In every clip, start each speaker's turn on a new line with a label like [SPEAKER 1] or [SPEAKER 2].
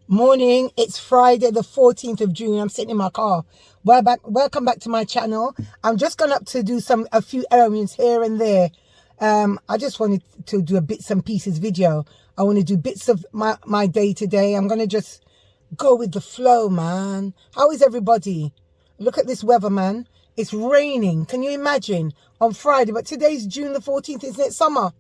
[SPEAKER 1] Morning, it's Friday the 14th of June. I'm sitting in my car. Welcome back to my channel. I'm just going up to do a few errands here and there. I just wanted to do a bits and pieces video. I want to do bits of my day today. I'm going to just go with the flow, man. How is everybody? Look at this weather, man. It's raining. Can you imagine? On Friday, but today's June the 14th, isn't it summer?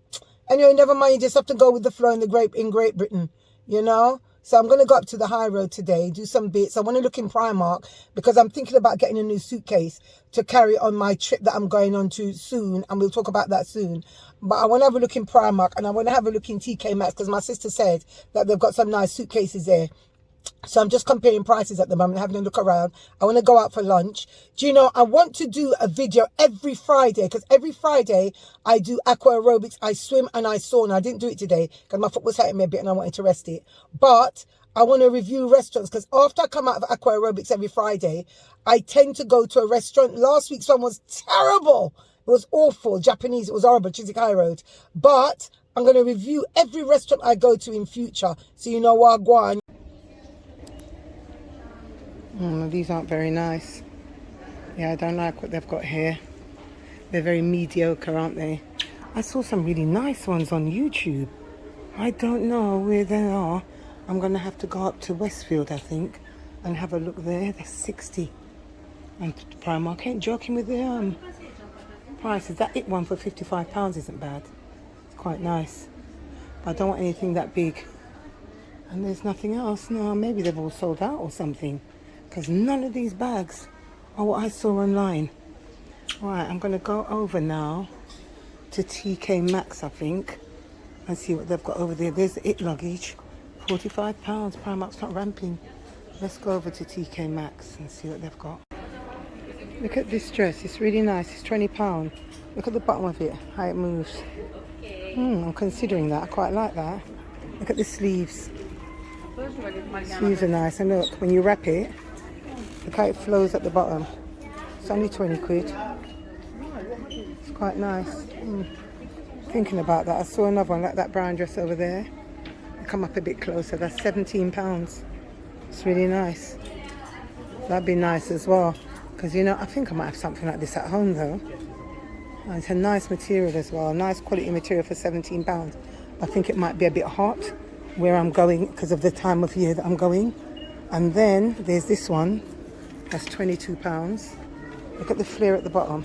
[SPEAKER 1] Anyway, never mind. You just have to go with the flow in Great Britain, you know? So I'm going to go up to the high road today, do some bits. I want to look in Primark because I'm thinking about getting a new suitcase to carry on my trip that I'm going on to soon. And we'll talk about that soon. But I want to have a look in Primark and I want to have a look in TK Maxx because my sister said that they've got some nice suitcases there. So I'm just comparing prices at the moment, having a look around. I want to go out for lunch. Do you know, I want to do a video every Friday because every Friday I do aqua aerobics. I swim and I sauna. I didn't do it today because my foot was hurting me a bit and I wanted to rest it. But I want to review restaurants because after I come out of aqua aerobics every Friday, I tend to go to a restaurant. Last week's one was terrible. It was awful. Japanese. It was horrible. Chiswick High Road. But I'm going to review every restaurant I go to in future. So you know what I go on. These aren't very nice. Yeah, I don't like what they've got here. They're very mediocre, aren't they? I saw some really nice ones on YouTube. I don't know where they are. I'm going to have to go up to Westfield, I think, and have a look there. They're 60. And Primark ain't joking with the prices. That one for £55 isn't bad. It's quite nice. But I don't want anything that big. And there's nothing else. No, maybe they've all sold out or something. Because none of these bags are what I saw online. Right, I'm going to go over now to TK Maxx, I think, and see what they've got over there. There's the IT luggage, £45. Primark's not ramping. Let's go over to TK Maxx and see what they've got. Look at this dress. It's really nice. It's £20. Look at the bottom of it, how it moves. I'm considering that. I quite like that. Look at the sleeves. Sleeves are nice. And look, when you wrap it, look how it flows at the bottom. It's only 20 quid. It's quite nice. Thinking about that, I saw another one like that brown dress over there. Come up a bit closer. That's £17. It's really nice. That'd be nice as well. Because, you know, I think I might have something like this at home though. And it's a nice material as well. Nice quality material for £17. I think it might be a bit hot where I'm going because of the time of year that I'm going. And then there's this one. That's £22. Look at the flare at the bottom.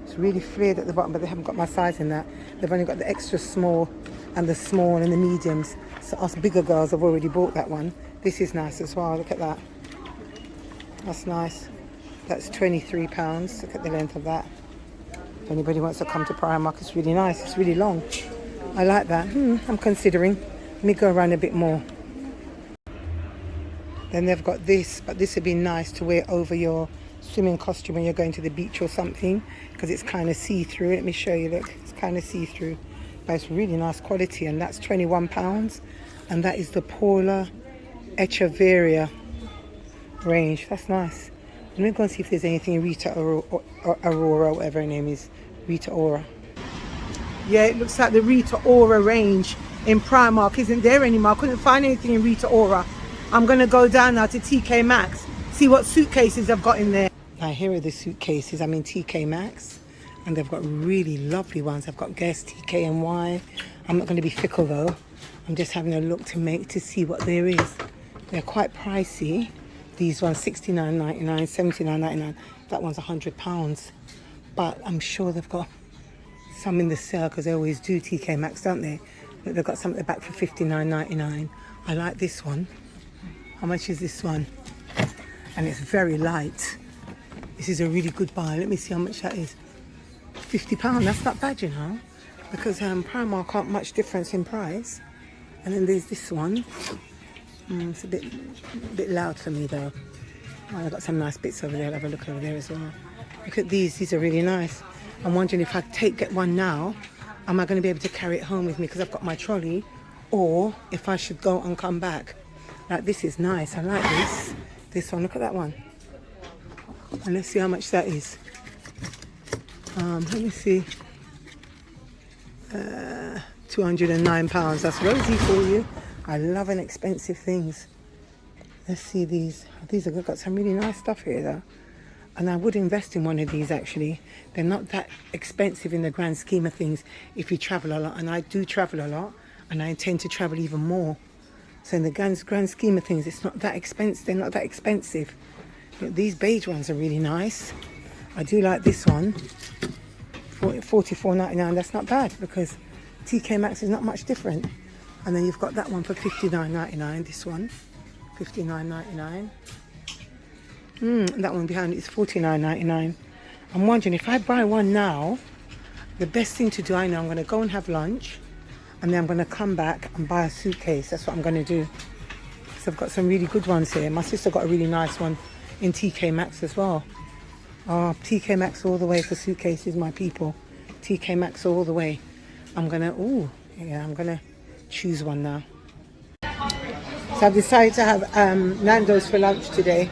[SPEAKER 1] It's really flared at the bottom, but they haven't got my size in that. They've only got the extra small and the small and the mediums. So us bigger girls have already bought that one. This is nice as well. Look at that. That's nice. That's £23. Look at the length of that. If anybody wants to come to Primark, it's really nice. It's really long. I like that. I'm considering. Let me go around a bit more. Then they've got this, but this would be nice to wear over your swimming costume when you're going to the beach or something, because it's kind of see-through. Let me show you, look, it's kind of see-through, but it's really nice quality, and that's £21, and that is the Paula Echeverria range. That's nice. Let me go and see if there's anything in Rita Aurora, whatever her name is, Rita Ora. Yeah, it looks like the Rita Ora range in Primark isn't there anymore. I couldn't find anything in Rita Ora. I'm going to go down now to TK Maxx, see what suitcases I've got in there. Now here are the suitcases. I'm in TK Maxx and they've got really lovely ones. I've got Guess, TKNY. I'm not going to be fickle though. I'm just having a look to see what there is. They're quite pricey. These ones $69.99, $79.99. That one's £100. But I'm sure they've got some in the sale because they always do, TK Maxx, don't they? But they've got some at the back for $59.99. I like this one. How much is this one? And it's very light. This is a really good buy. Let me see how much that is. £50. That's not bad, you know, because Primark aren't much difference in price. And then there's this one. It's a bit loud for me though. Oh, I've got some nice bits over there. I'll have a look over there as well. Look at these. These are really nice. I'm wondering if I get one now, am I going to be able to carry it home with me because I've got my trolley, or if I should go and come back. Like, this is nice. I like this. This one. Look at that one. And let's see how much that is. Let me see. £209. That's rosy for you. I love inexpensive things. Let's see these. These have got some really nice stuff here though. And I would invest in one of these actually. They're not that expensive in the grand scheme of things if you travel a lot. And I do travel a lot, and I intend to travel even more. So in the grand scheme of things, it's not that expensive. They're not that expensive. But these beige ones are really nice. I do like this one. $44.99. That's not bad because TK Maxx is not much different. And then you've got that one for $59.99. This one, $59.99. That one behind it is $49.99. I'm wondering if I buy one now, the best thing to do, I know, I'm going to go and have lunch, and then I'm going to come back and buy a suitcase. That's what I'm going to do. So I've got some really good ones here. My sister got a really nice one in TK Maxx as well. Oh, TK Maxx all the way for suitcases, my people. TK Maxx all the way. I'm going to choose one now. So I've decided to have Nando's for lunch today.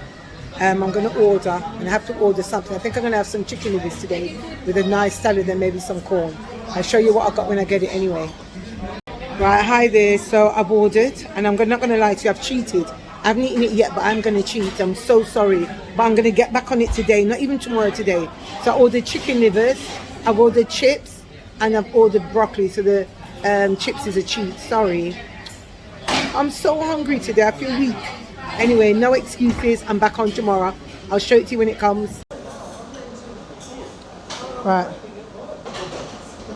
[SPEAKER 1] I'm going to order, and I have to order something. I think I'm going to have some chicken nuggets today with a nice salad and maybe some corn. I'll show you what I got when I get it anyway. Right, hi there. So I've ordered, and I'm not going to lie to you, I've cheated. I haven't eaten it yet, but I'm going to cheat. I'm so sorry. But I'm going to get back on it today, not even tomorrow, today. So I ordered chicken livers, I've ordered chips, and I've ordered broccoli. So the chips is a cheat, sorry. I'm so hungry today, I feel weak. Anyway, no excuses. I'm back on tomorrow. I'll show it to you when it comes. Right.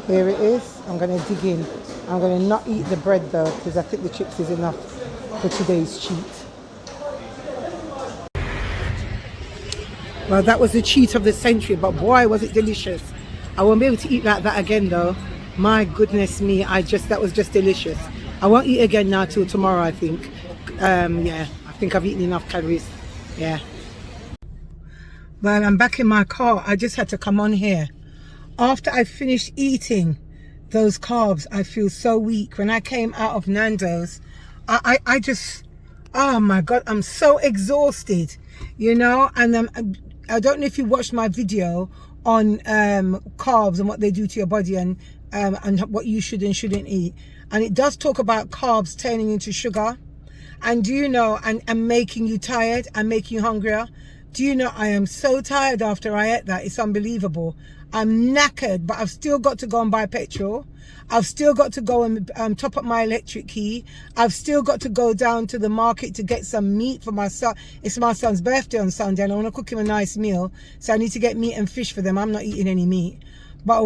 [SPEAKER 1] Here it is. I'm going to dig in. I'm going to not eat the bread though, because I think the chips is enough for today's cheat. Well, that was the cheat of the century, but boy, was it delicious. I won't be able to eat like that again though. My goodness me, that was just delicious. I won't eat again now till tomorrow, I think. Yeah. I think I've eaten enough calories. Yeah. Well, I'm back in my car. I just had to come on here. After I finished eating those carbs, I feel so weak. When I came out of Nando's, I just, oh my God, I'm so exhausted, you know. And I don't know if you watched my video on carbs and what they do to your body and what you should and shouldn't eat. And it does talk about carbs turning into sugar. And do you know, and making you tired and making you hungrier? Do you know, I am so tired after I ate that. It's unbelievable. I'm knackered, but I've still got to go and buy petrol. I've still got to go and top up my electric key. I've still got to go down to the market to get some meat for my son. It's my son's birthday on Sunday, and I want to cook him a nice meal. So I need to get meat and fish for them. I'm not eating any meat. But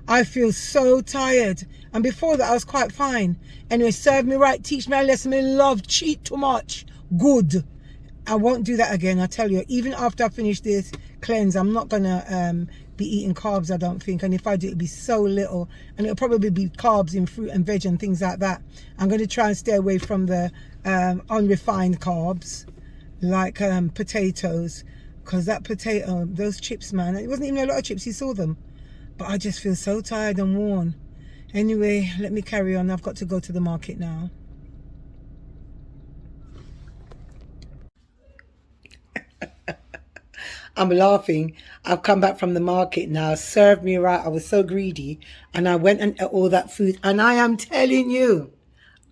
[SPEAKER 1] I feel so tired. And before that, I was quite fine. Anyway, serve me right, teach me a lesson. I love, cheat too much. Good. I won't do that again, I tell you. Even after I finish this cleanse, I'm not going to be eating carbs, I don't think. And if I do, it'll be so little. And it'll probably be carbs in fruit and veg and things like that. I'm going to try and stay away from the unrefined carbs, like potatoes. Because that potato, those chips, man, it wasn't even a lot of chips, you saw them. But I just feel so tired and worn. Anyway, let me carry on. I've got to go to the market now. I'm laughing. I've come back from the market now. Served me right. I was so greedy. And I went and ate all that food. And I am telling you,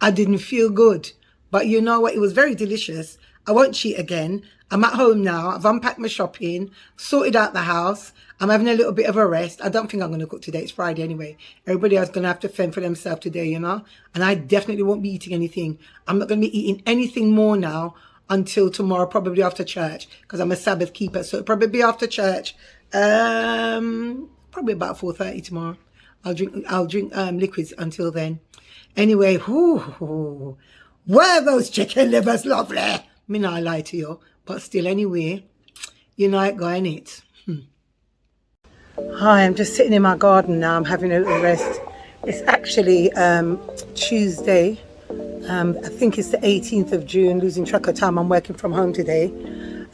[SPEAKER 1] I didn't feel good. But you know what? It was very delicious. I won't cheat again. I'm at home now. I've unpacked my shopping, sorted out the house. I'm having a little bit of a rest. I don't think I'm going to cook today. It's Friday anyway. Everybody else is going to have to fend for themselves today, you know. And I definitely won't be eating anything. I'm not going to be eating anything more now until tomorrow, probably after church, because I'm a Sabbath keeper. So it'll probably be after church. Probably about 4:30 tomorrow. I'll drink liquids until then. Anyway, where are those chicken livers, lovely? Me not lie to you, but still anyway, you know it going it. Hi, I'm just sitting in my garden now. I'm having a little rest. It's actually Tuesday. I think it's the 18th of June, losing track of time. I'm working from home today.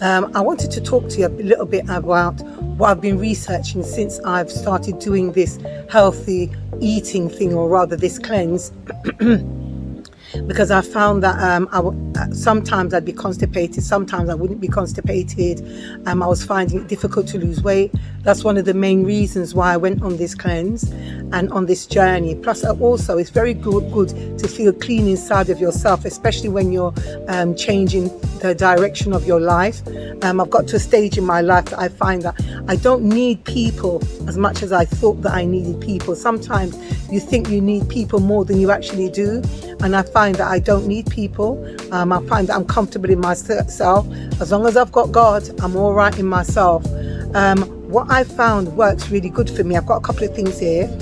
[SPEAKER 1] I wanted to talk to you a little bit about what I've been researching since I've started doing this healthy eating thing, or rather this cleanse. Because I found that sometimes I'd be constipated, sometimes I wouldn't be constipated. I was finding it difficult to lose weight. That's one of the main reasons why I went on this cleanse and on this journey. Plus, also, it's very good to feel clean inside of yourself, especially when you're changing the direction of your life. I've got to a stage in my life that I find that I don't need people as much as I thought that I needed people. Sometimes you think you need people more than you actually do, and I find that I don't need people. I find that I'm comfortable in myself. As long as I've got God, I'm all right in myself. What I found works really good for me, I've got a couple of things here.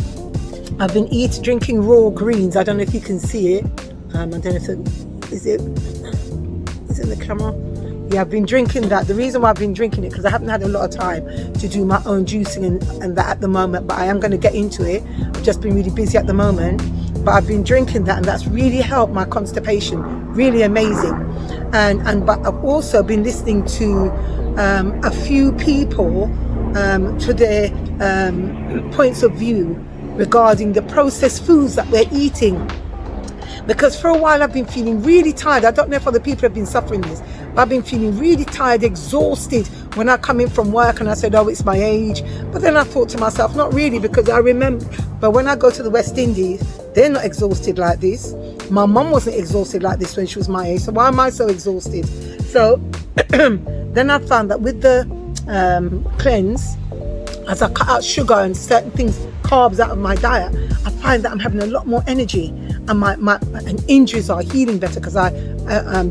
[SPEAKER 1] I've been drinking raw greens. I don't know if you can see it. I don't know if is it in the camera? Yeah, I've been drinking that. The reason why I've been drinking it, because I haven't had a lot of time to do my own juicing and that at the moment, but I am going to get into it. I've just been really busy at the moment, but I've been drinking that, and that's really helped my constipation. Really amazing. But I've also been listening to a few people to their points of view regarding the processed foods that we're eating. Because for a while I've been feeling really tired. I don't know if other people have been suffering this, but I've been feeling really tired, exhausted when I come in from work, and I said, oh, it's my age. But then I thought to myself, not really, because I remember, but when I go to the West Indies, they're not exhausted like this. My mum wasn't exhausted like this when she was my age, so why am I so exhausted? So then I found that with the cleanse, as I cut out sugar and certain things, carbs out of my diet, I find that I'm having a lot more energy, and my injuries are healing better, because I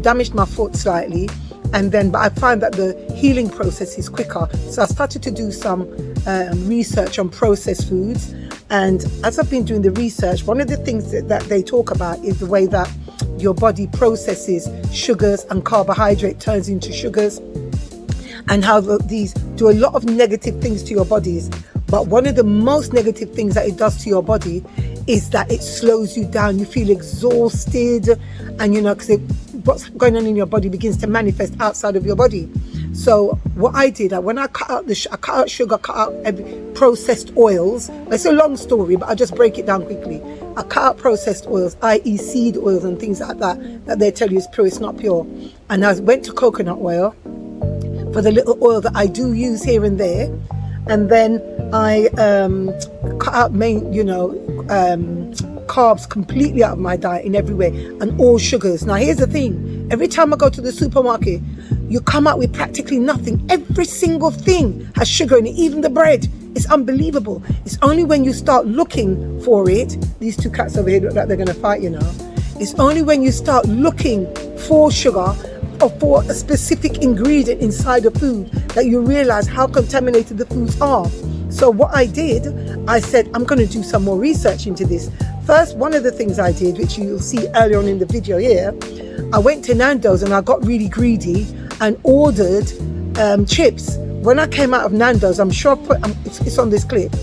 [SPEAKER 1] damaged my foot slightly, but I find that the healing process is quicker. So I started to do some research on processed foods, and as I've been doing the research, one of the things that they talk about is the way that your body processes sugars and carbohydrate turns into sugars, and how these do a lot of negative things to your bodies. But one of the most negative things that it does to your body is that it slows you down. You feel exhausted, and because what's going on in your body begins to manifest outside of your body. So what I did, when I cut out sugar, cut out processed oils. It's a long story, but I'll just break it down quickly. I cut out processed oils, i.e. seed oils and things like that they tell you is pure, it's not pure. And I went to coconut oil for the little oil that I do use here and there. And then I cut out carbs completely out of my diet in every way, and all sugars. Now here's the thing, every time I go to the supermarket, you come out with practically nothing. Every single thing has sugar in it, even the bread. It's unbelievable. It's only when you start looking for it, these two cats over here look like they're going to fight, It's only when you start looking for sugar or for a specific ingredient inside a food that you realize how contaminated the foods are. So what I did, I said, I'm going to do some more research into this. First, one of the things I did, which you'll see earlier on in the video here, I went to Nando's and I got really greedy and ordered chips. When I came out of Nando's, I'm sure it's on this clip.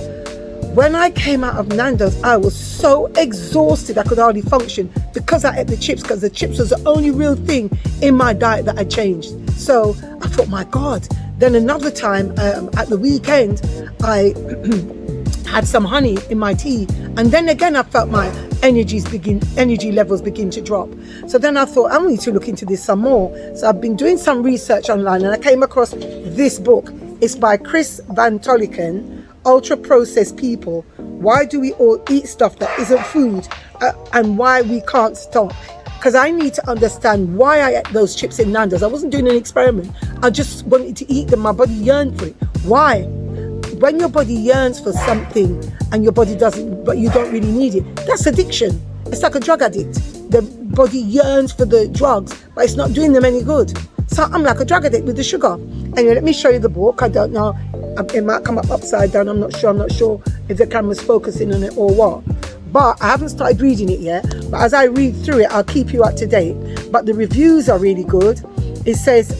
[SPEAKER 1] When I came out of Nando's, I was so exhausted I could hardly function, because I ate the chips, because the chips was the only real thing in my diet that I changed. So I thought, my God. Then another time at the weekend, I had some honey in my tea, and then again I felt my energy levels begin to drop. So then I thought, I need to look into this some more. So I've been doing some research online, and I came across this book. It's by Chris Van Tolliken, Ultra Processed People. Why do we all eat stuff that isn't food, and why we can't stop? Because I need to understand why I ate those chips in Nando's. I wasn't doing an experiment. I just wanted to eat them. My body yearned for it. Why? When your body yearns for something and your body doesn't, but you don't really need it, that's addiction. It's like a drug addict. The body yearns for the drugs, but it's not doing them any good. So I'm like a drug addict with the sugar. Anyway, let me show you the book. I don't know. It might come up upside down. I'm not sure if the camera's focusing on it or what. But I haven't started reading it yet. But as I read through it, I'll keep you up to date. But the reviews are really good. It says,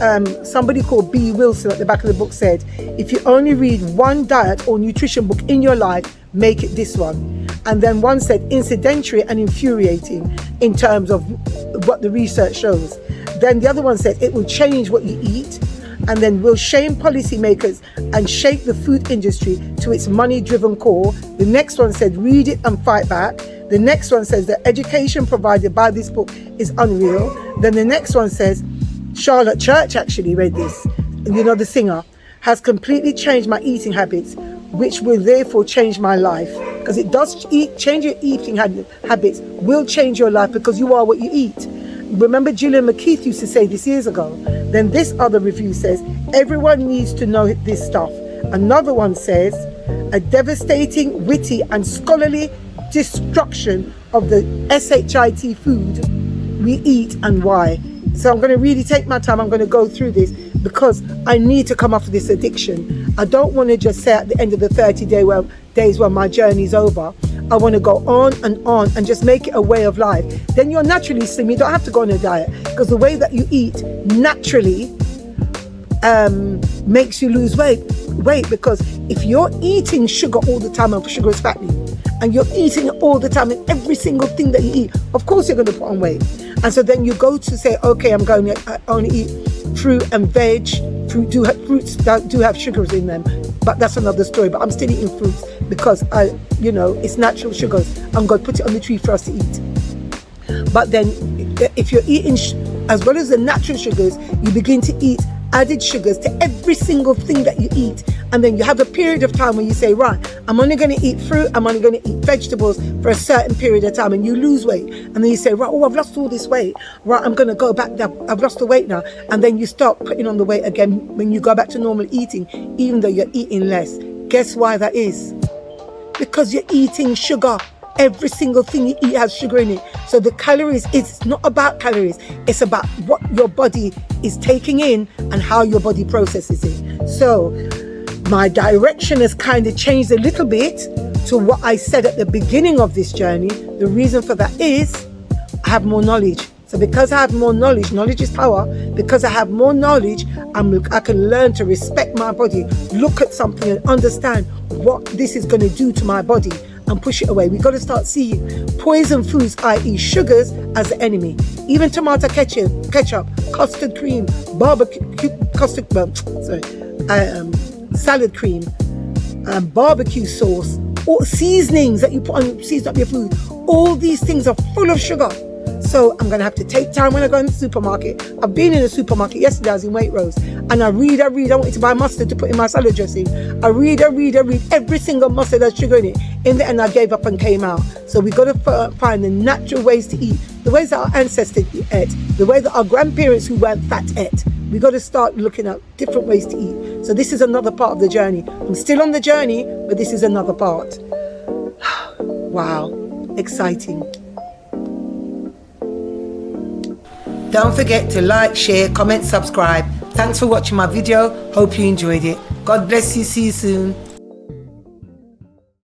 [SPEAKER 1] somebody called B. Wilson at the back of the book said, if you only read one diet or nutrition book in your life, make it this one. And then one said, incidentary and infuriating in terms of what the research shows. Then the other one said, it will change what you eat, and then will shame policymakers and shake the food industry to its money-driven core. The next one said, read it and fight back. The next one says, the education provided by this book is unreal. Then the next one says, Charlotte Church actually read this, the singer. has completely changed my eating habits, which will therefore change my life. Because it does change your eating habits, will change your life, because you are what you eat. Remember Gillian McKeith used to say this years ago. Then this other review says, everyone needs to know this stuff. Another one says, a devastating, witty and scholarly destruction of the SHIT food we eat and why. So I'm going to really take my time. I'm going to go through this because I need to come off of this addiction. I don't want to just say at the end of the 30 days when my journey's over. I want to go on and just make it a way of life. Then you're naturally slim. You don't have to go on a diet, because the way that you eat naturally makes you lose weight. Because if you're eating sugar all the time, and sugar is fattening, and you're eating it all the time in every single thing that you eat, of course you're going to put on weight. And so then you go to say, okay, I'm going to only eat fruit and veg. Fruits do have sugars in them, but that's another story. But I'm still eating fruits because it's natural sugars. I'm going to put it on the tree for us to eat. But then if you're eating as well as the natural sugars, you begin to eat added sugars to every single thing that you eat. And then you have a period of time where you say, right, I'm only going to eat fruit, I'm only going to eat vegetables for a certain period of time, and you lose weight. And then you say, right, I've lost all this weight. Right, I'm going to go back, I've lost the weight now. And then you start putting on the weight again when you go back to normal eating, even though you're eating less. Guess why that is? Because you're eating sugar. Every single thing you eat has sugar in it. So the calories, it's not about calories. It's about what your body is taking in and how your body processes it. So my direction has kind of changed a little bit to what I said at the beginning of this journey. The reason for that is I have more knowledge. So because I have more knowledge is power. Because I have more knowledge, I can learn to respect my body, look at something and understand what this is going to do to my body, and push it away. We've got to start seeing poison foods, i.e. sugars, as the enemy. Even tomato ketchup, custard cream, salad cream, barbecue sauce, all seasonings that you put on, season up your food. All these things are full of sugar. So I'm going to have to take time when I go in the supermarket. I've been in the supermarket yesterday, I was in Waitrose, and I read. I wanted to buy mustard to put in my salad dressing. I read every single mustard has sugar in it. In the end, I gave up and came out. So we've got to find the natural ways to eat, the ways that our ancestors ate, the way that our grandparents who weren't fat ate. We've got to start looking at different ways to eat. So this is another part of the journey. I'm still on the journey, but this is another part. Wow, exciting. Don't forget to like, share, comment, subscribe. Thanks for watching my video. Hope you enjoyed it. God bless you. See you soon.